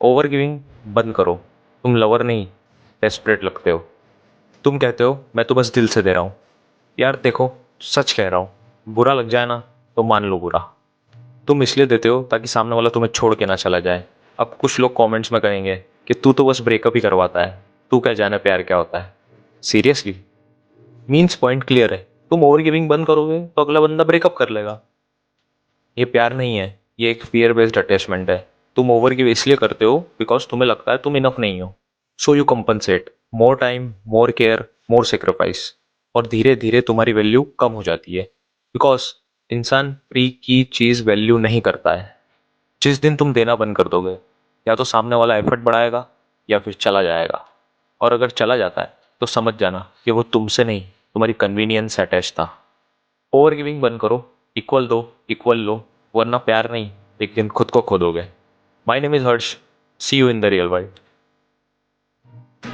Over giving बंद करो। तुम लवर नहीं, डेस्परेट लगते हो। तुम कहते हो मैं तो बस दिल से दे रहा हूँ। यार देखो, सच कह रहा हूँ, बुरा लग जाए ना तो मान लो बुरा। तुम इसलिए देते हो ताकि सामने वाला तुम्हें छोड़ के ना चला जाए। अब कुछ लोग कमेंट्स में कहेंगे कि तू तो बस ब्रेकअप ही करवाता है, तू क्या जाने प्यार क्या होता है। सीरियसली, मीन्स पॉइंट क्लियर है। तुम ओवर गिविंग बंद करोगे तो अगला बंदा ब्रेकअप कर लेगा। ये प्यार नहीं है, ये एक फियर बेस्ड अटैचमेंट है। तुम ओवर गिव इसलिए करते हो बिकॉज तुम्हें लगता है तुम इनफ नहीं हो। So you compensate more time, more care, more sacrifice. और धीरे धीरे तुम्हारी वैल्यू कम हो जाती है। बिकॉज इंसान फ्री की चीज वैल्यू नहीं करता है। जिस दिन तुम देना बंद कर दोगे, या तो सामने वाला एफर्ट बढ़ाएगा या फिर चला जाएगा। और अगर चला जाता है तो समझ जाना कि वो तुमसे नहीं, तुम्हारी कन्वीनियंस से अटैच था। ओवर गिविंग बंद करो, इक्वल दो, इक्वल लो, वरना प्यार नहीं, एक दिन खुद को खो दोगे। My name is Harsh, see you in the real world.